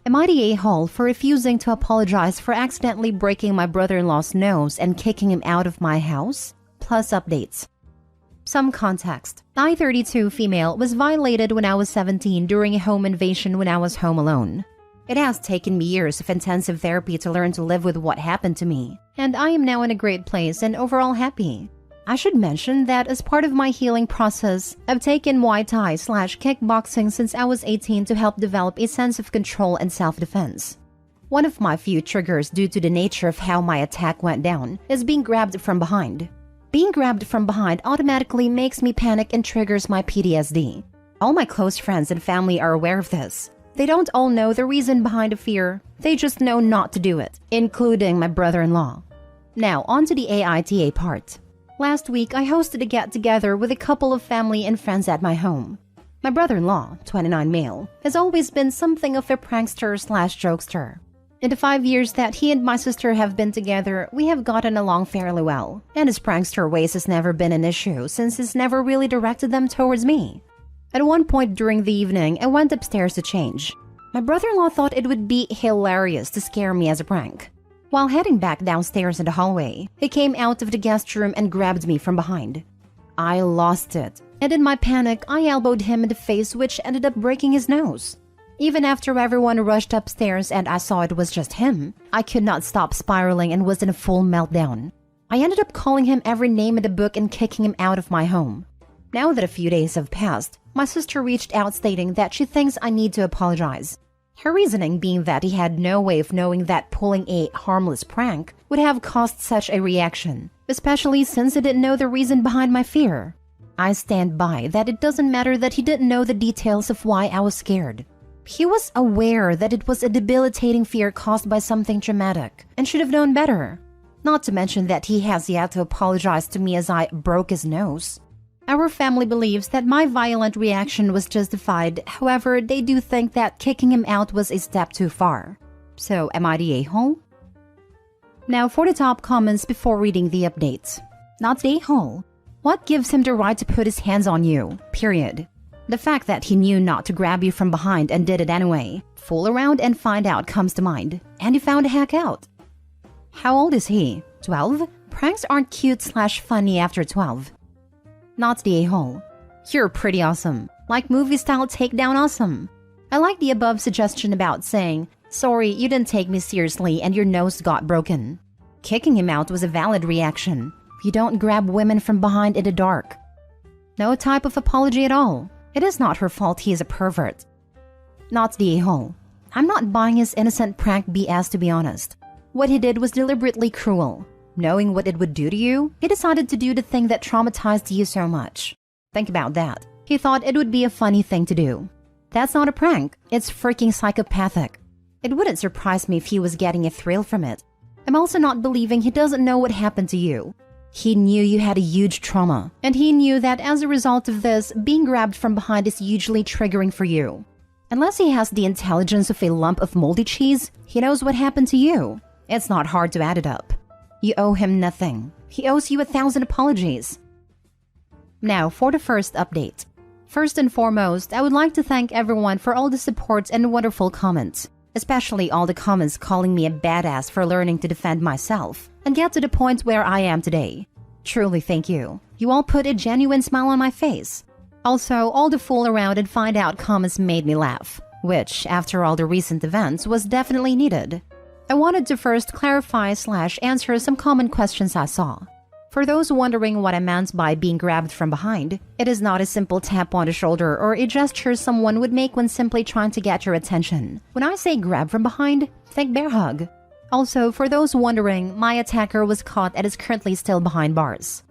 Am I the a-hole for refusing to apologize for accidentally breaking my brother-in-law's nose and kicking him out of my house? Plus updates. Some context. I, 32 female, was violated when I was 17 during a home invasion when I was home alone. It has taken me years of intensive therapy to learn to live with what happened to me, and I am now in a great place and overall happy. I should mention that as part of my healing process, I've taken Muay Thai/kickboxing since I was 18 to help develop a sense of control and self-defense. One of my few triggers due to the nature of how my attack went down is being grabbed from behind. Being grabbed from behind automatically makes me panic and triggers my PTSD. All my close friends and family are aware of this. They don't all know the reason behind the fear, they just know not to do it, including my brother-in-law. Now, on to the AITA part. Last week, I hosted a get-together with a couple of family and friends at my home. My brother-in-law, 29 male, has always been something of a prankster/jokester. In the 5 years that he and my sister have been together, we have gotten along fairly well, and his prankster ways has never been an issue since he's never really directed them towards me. At one point during the evening, I went upstairs to change. My brother-in-law thought it would be hilarious to scare me as a prank. While heading back downstairs in the hallway, he came out of the guest room and grabbed me from behind. I lost it, and in my panic, I elbowed him in the face, which ended up breaking his nose. Even after everyone rushed upstairs and I saw it was just him, I could not stop spiraling and was in a full meltdown. I ended up calling him every name in the book and kicking him out of my home. Now that a few days have passed, my sister reached out stating that she thinks I need to apologize. Her reasoning being that he had no way of knowing that pulling a harmless prank would have caused such a reaction, especially since he didn't know the reason behind my fear. I stand by that it doesn't matter that he didn't know the details of why I was scared. He was aware that it was a debilitating fear caused by something traumatic and should have known better. Not to mention that he has yet to apologize to me as I broke his nose. Our family believes that my violent reaction was justified, however, they do think that kicking him out was a step too far. So, am I the a-hole? Now for the top comments before reading the updates. Not the a-hole. What gives him the right to put his hands on you? Period. The fact that he knew not to grab you from behind and did it anyway. Fool around and find out comes to mind. And he found a hack out. How old is he? 12? Pranks aren't cute/funny after 12. Not the a-hole. You're pretty awesome. Like movie-style takedown awesome. I like the above suggestion about saying, sorry, you didn't take me seriously and your nose got broken. Kicking him out was a valid reaction. You don't grab women from behind in the dark. No type of apology at all. It is not her fault he is a pervert. Not the a-hole. I'm not buying his innocent prank BS, to be honest. What he did was deliberately cruel. Knowing what it would do to you, he decided to do the thing that traumatized you so much. Think about that. He thought it would be a funny thing to do. That's not a prank. It's freaking psychopathic. It wouldn't surprise me if he was getting a thrill from it. I'm also not believing he doesn't know what happened to you. He knew you had a huge trauma, and he knew that as a result of this, being grabbed from behind is hugely triggering for you. Unless he has the intelligence of a lump of moldy cheese, he knows what happened to you. It's not hard to add it up. You owe him nothing. He owes you 1,000 apologies. Now for the first update. First and foremost, I would like to thank everyone for all the support and wonderful comments, especially all the comments calling me a badass for learning to defend myself and get to the point where I am today. Truly thank you. You all put a genuine smile on my face. Also, all the fool around and find out comments made me laugh, which, after all the recent events, was definitely needed. I wanted to first clarify/answer some common questions I saw. For those wondering what I meant by being grabbed from behind, it is not a simple tap on the shoulder or a gesture someone would make when simply trying to get your attention. When I say grab from behind, think bear hug. Also, for those wondering, my attacker was caught and is currently still behind bars.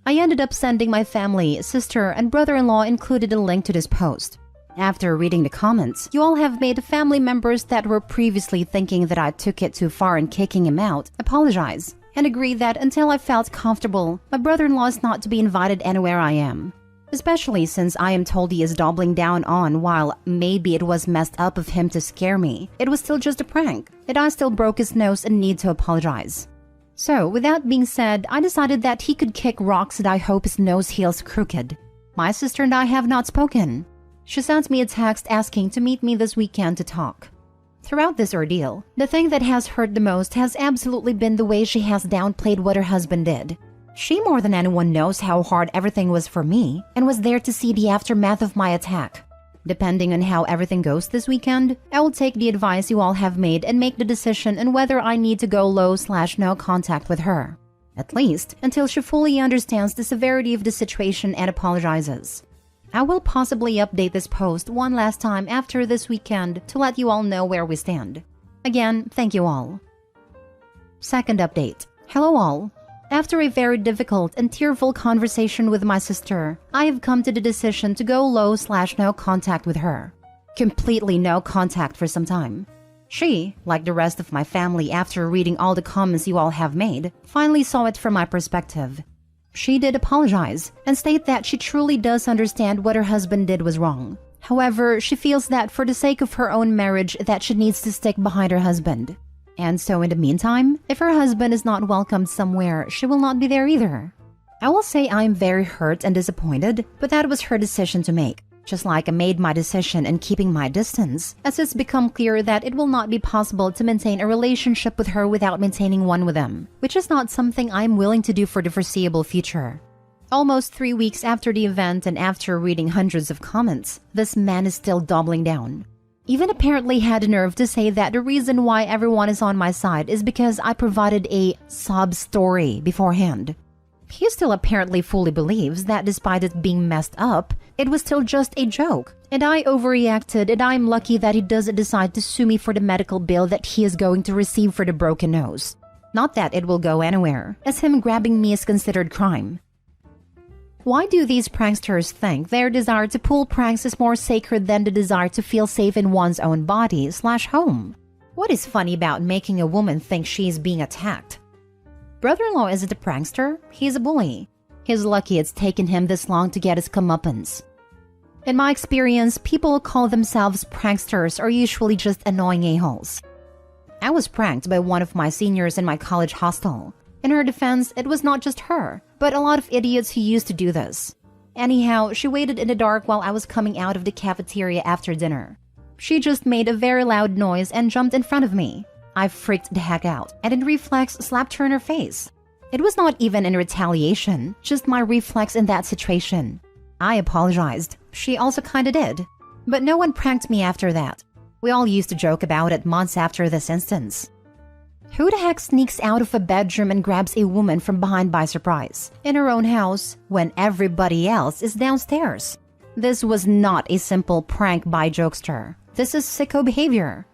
I ended up sending my family, sister, and brother-in-law included a link to this post. After reading the comments, you all have made family members that were previously thinking that I took it too far in kicking him out apologize and agree that until I felt comfortable, my brother-in-law is not to be invited anywhere I am. Especially since I am told he is doubling down on while maybe it was messed up of him to scare me, it was still just a prank, and I still broke his nose and need to apologize. So, with that being said, I decided that he could kick rocks and I hope his nose heals crooked. My sister and I have not spoken. She sent me a text asking to meet me this weekend to talk. Throughout this ordeal, the thing that has hurt the most has absolutely been the way she has downplayed what her husband did. She more than anyone knows how hard everything was for me and was there to see the aftermath of my attack. Depending on how everything goes this weekend, I will take the advice you all have made and make the decision on whether I need to go low/no contact with her. At least until she fully understands the severity of the situation and apologizes. I will possibly update this post one last time after this weekend to let you all know where we stand. Again, thank you all. Second update. Hello all. After a very difficult and tearful conversation with my sister, I have come to the decision to go low/no contact with her. Completely no contact for some time. She, like the rest of my family after reading all the comments you all have made, finally saw it from my perspective. She did apologize and state that she truly does understand what her husband did was wrong. However, she feels that for the sake of her own marriage that she needs to stick behind her husband. And so in the meantime, if her husband is not welcomed somewhere, she will not be there either. I will say I am very hurt and disappointed, but that was her decision to make. Just like I made my decision in keeping my distance, as it's become clear that it will not be possible to maintain a relationship with her without maintaining one with them, which is not something I am willing to do for the foreseeable future. Almost 3 weeks after the event and after reading hundreds of comments, this man is still doubling down. Even apparently had the nerve to say that the reason why everyone is on my side is because I provided a sob story beforehand. He still apparently fully believes that despite it being messed up, it was still just a joke, and I overreacted, and I'm lucky that he doesn't decide to sue me for the medical bill that he is going to receive for the broken nose. Not that it will go anywhere, as him grabbing me is considered crime. Why do these pranksters think their desire to pull pranks is more sacred than the desire to feel safe in one's own body/home? What is funny about making a woman think she is being attacked? Brother-in-law isn't a prankster, he's a bully. He's lucky it's taken him this long to get his comeuppance. In my experience, people who call themselves pranksters are usually just annoying a-holes. I was pranked by one of my seniors in my college hostel. In her defense, it was not just her, but a lot of idiots who used to do this. Anyhow, she waited in the dark while I was coming out of the cafeteria after dinner. She just made a very loud noise and jumped in front of me. I freaked the heck out, and in reflex slapped her in her face. It was not even in retaliation, just my reflex in that situation. I apologized. She also kinda did. But no one pranked me after that. We all used to joke about it months after this instance. Who the heck sneaks out of a bedroom and grabs a woman from behind by surprise, in her own house, when everybody else is downstairs? This was not a simple prank by jokester. This is sicko behavior.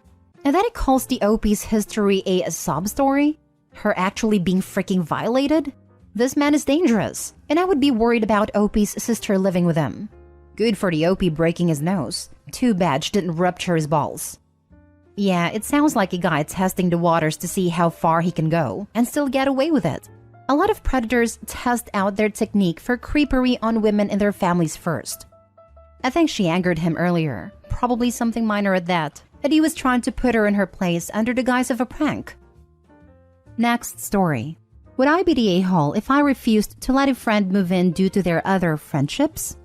And then it calls the OP's history a sob story? Her actually being freaking violated? This man is dangerous, and I would be worried about OP's sister living with him. Good for the OP breaking his nose. Too bad she didn't rupture his balls. Yeah, it sounds like a guy testing the waters to see how far he can go and still get away with it. A lot of predators test out their technique for creepery on women in their families first. I think she angered him earlier, probably something minor at that, and he was trying to put her in her place under the guise of a prank. Next story. Would I be the a-hole if I refused to let a friend move in due to their other friendships?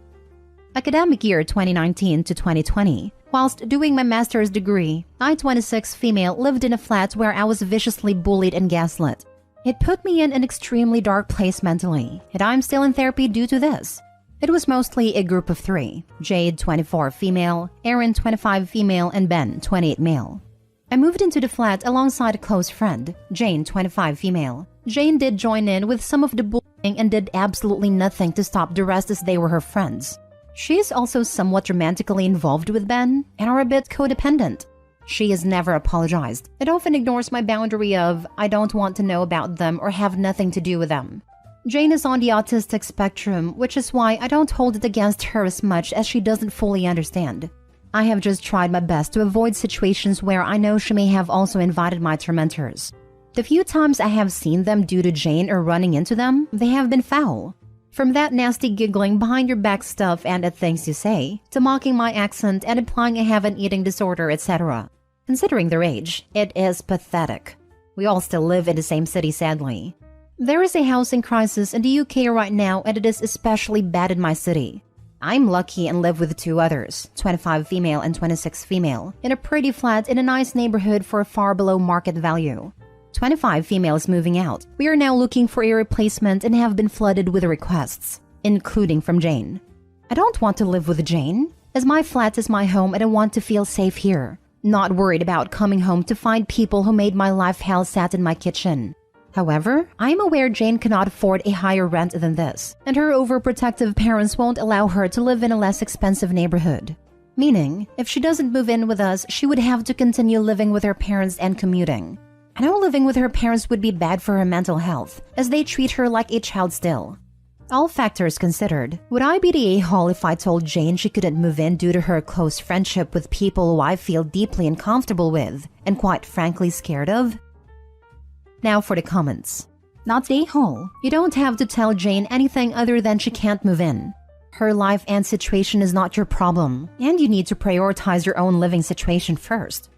Academic year 2019 to 2020. Whilst doing my master's degree, I, 26 female, lived in a flat where I was viciously bullied and gaslit. It put me in an extremely dark place mentally, and I'm still in therapy due to this. It was mostly a group of 3, Jade, 24 female, Erin, 25 female, and Ben, 28 male. I moved into the flat alongside a close friend, Jane, 25 female. Jane did join in with some of the bullying and did absolutely nothing to stop the rest as they were her friends. She is also somewhat romantically involved with Ben and are a bit codependent. She has never apologized. It often ignores my boundary of, I don't want to know about them or have nothing to do with them. Jane is on the autistic spectrum, which is why I don't hold it against her as much as she doesn't fully understand. I have just tried my best to avoid situations where I know she may have also invited my tormentors. The few times I have seen them due to Jane or running into them, they have been foul. From that nasty giggling behind your back stuff and at things you say, to mocking my accent and implying I have an eating disorder, etc. Considering their age, it is pathetic. We all still live in the same city, sadly. There is a housing crisis in the UK right now, and it is especially bad in my city. I'm lucky and live with two others, 25 female and 26 female, in a pretty flat in a nice neighborhood for far below market value. 25 female is moving out. We are now looking for a replacement and have been flooded with requests, including from Jane. I don't want to live with Jane, as my flat is my home and I want to feel safe here. Not worried about coming home to find people who made my life hell sat in my kitchen. However, I am aware Jane cannot afford a higher rent than this, and her overprotective parents won't allow her to live in a less expensive neighborhood. Meaning, if she doesn't move in with us, she would have to continue living with her parents and commuting. I know living with her parents would be bad for her mental health, as they treat her like a child still. All factors considered, would I be the a-hole if I told Jane she couldn't move in due to her close friendship with people who I feel deeply uncomfortable with, and quite frankly scared of? Now for the comments. Not the a-hole. You don't have to tell Jane anything other than she can't move in. Her life and situation is not your problem, and you need to prioritize your own living situation first.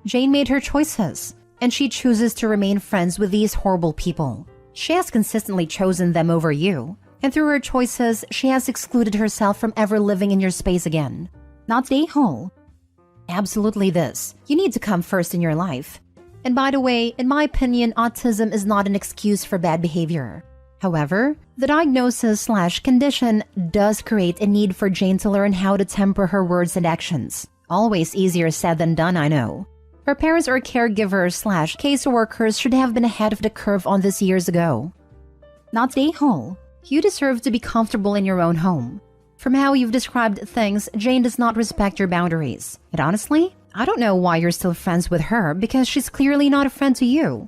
Jane made her choices, and she chooses to remain friends with these horrible people. She has consistently chosen them over you, and through her choices, she has excluded herself from ever living in your space again. Not the a-hole. Absolutely this. You need to come first in your life. And by the way, in my opinion, autism is not an excuse for bad behavior. However, the diagnosis/condition does create a need for Jane to learn how to temper her words and actions. Always easier said than done, I know. Her parents or caregivers/caseworkers should have been ahead of the curve on this years ago. Not the a-hole. You deserve to be comfortable in your own home. From how you've described things, Jane does not respect your boundaries. And honestly, I don't know why you're still friends with her because she's clearly not a friend to you.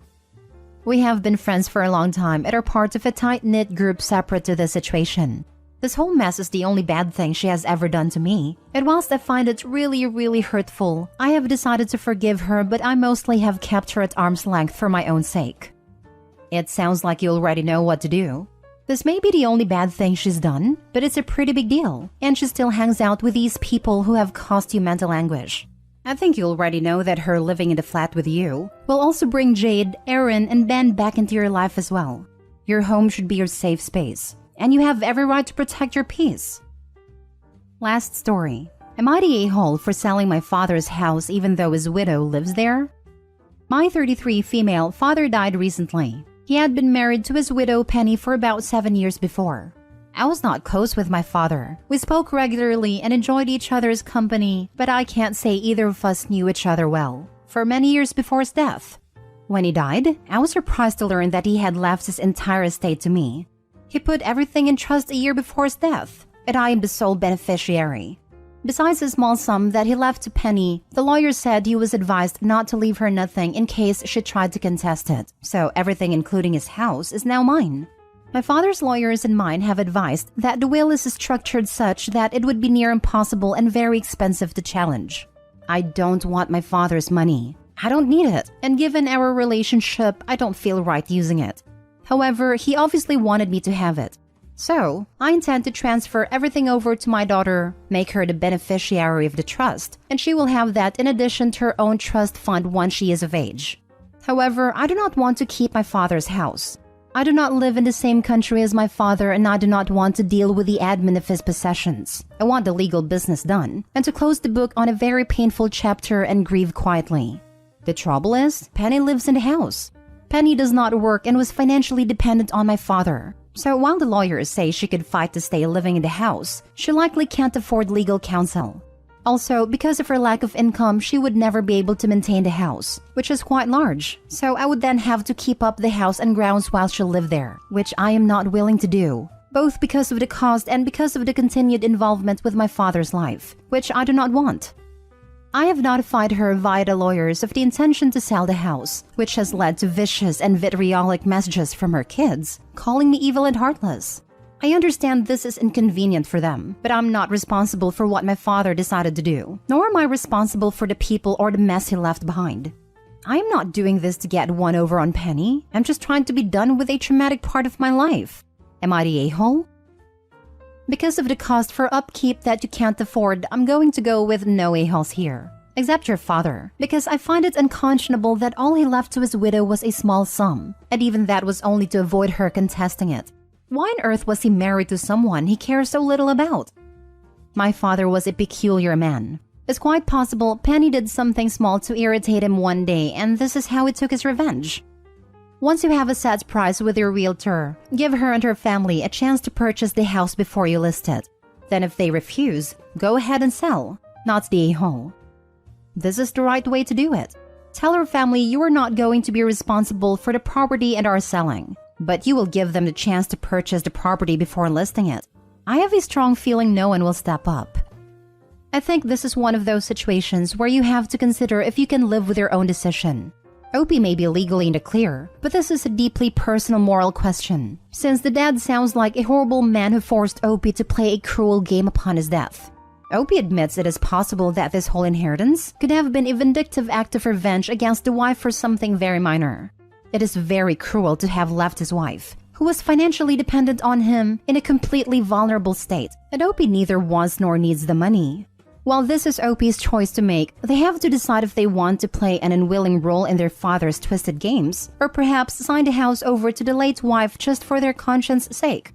We have been friends for a long time and are part of a tight-knit group separate to this situation. This whole mess is the only bad thing she has ever done to me, and whilst I find it really hurtful, I have decided to forgive her, but I mostly have kept her at arm's length for my own sake. It sounds like you already know what to do. This may be the only bad thing she's done, but it's a pretty big deal, and she still hangs out with these people who have caused you mental anguish. I think you already know that her living in the flat with you will also bring Jade, Aaron, and Ben back into your life as well. Your home should be your safe space, and you have every right to protect your peace. Last story. Am I the a-hole for selling my father's house even though his widow lives there? My 33 female father died recently. He had been married to his widow Penny for about 7 years before. I was not close with my father. We spoke regularly and enjoyed each other's company, but I can't say either of us knew each other well, for many years before his death. When he died, I was surprised to learn that he had left his entire estate to me. He put everything in trust a year before his death, and I am the sole beneficiary. Besides the small sum that he left to Penny, the lawyer said he was advised not to leave her nothing in case she tried to contest it, so everything including his house is now mine. My father's lawyers and mine have advised that the will is structured such that it would be near impossible and very expensive to challenge. I don't want my father's money. I don't need it, and given our relationship, I don't feel right using it. However, he obviously wanted me to have it. So, I intend to transfer everything over to my daughter, make her the beneficiary of the trust, and she will have that in addition to her own trust fund once she is of age. However, I do not want to keep my father's house. I do not live in the same country as my father, and I do not want to deal with the admin of his possessions. I want the legal business done, and to close the book on a very painful chapter and grieve quietly. The trouble is, Penny lives in the house. Penny does not work and was financially dependent on my father. So while the lawyers say she could fight to stay living in the house, she likely can't afford legal counsel. Also, because of her lack of income, she would never be able to maintain the house, which is quite large. So I would then have to keep up the house and grounds while she lived there, which I am not willing to do, both because of the cost and because of the continued involvement with my father's life, which I do not want. I have notified her via the lawyers of the intention to sell the house, which has led to vicious and vitriolic messages from her kids, calling me evil and heartless. I understand this is inconvenient for them, but I'm not responsible for what my father decided to do, nor am I responsible for the people or the mess he left behind. I am not doing this to get one over on Penny. I'm just trying to be done with a traumatic part of my life. Am I the a-hole? Because of the cost for upkeep that you can't afford, I'm going to go with no a-holes here. Except your father, because I find it unconscionable that all he left to his widow was a small sum, and even that was only to avoid her contesting it. Why on earth was he married to someone he cares so little about? My father was a peculiar man. It's quite possible Penny did something small to irritate him one day, and this is how he took his revenge. Once you have a set price with your realtor, give her and her family a chance to purchase the house before you list it. Then if they refuse, go ahead and sell, not the a-hole. This is the right way to do it. Tell her family you are not going to be responsible for the property and are selling, but you will give them the chance to purchase the property before listing it. I have a strong feeling no one will step up. I think this is one of those situations where you have to consider if you can live with your own decision. Opie may be legally in the clear, but this is a deeply personal moral question, since the dad sounds like a horrible man who forced Opie to play a cruel game upon his death. Opie admits it is possible that this whole inheritance could have been a vindictive act of revenge against the wife for something very minor. It is very cruel to have left his wife, who was financially dependent on him, in a completely vulnerable state, and Opie neither wants nor needs the money. While this is Opie's choice to make, they have to decide if they want to play an unwilling role in their father's twisted games, or perhaps sign the house over to the late wife just for their conscience sake.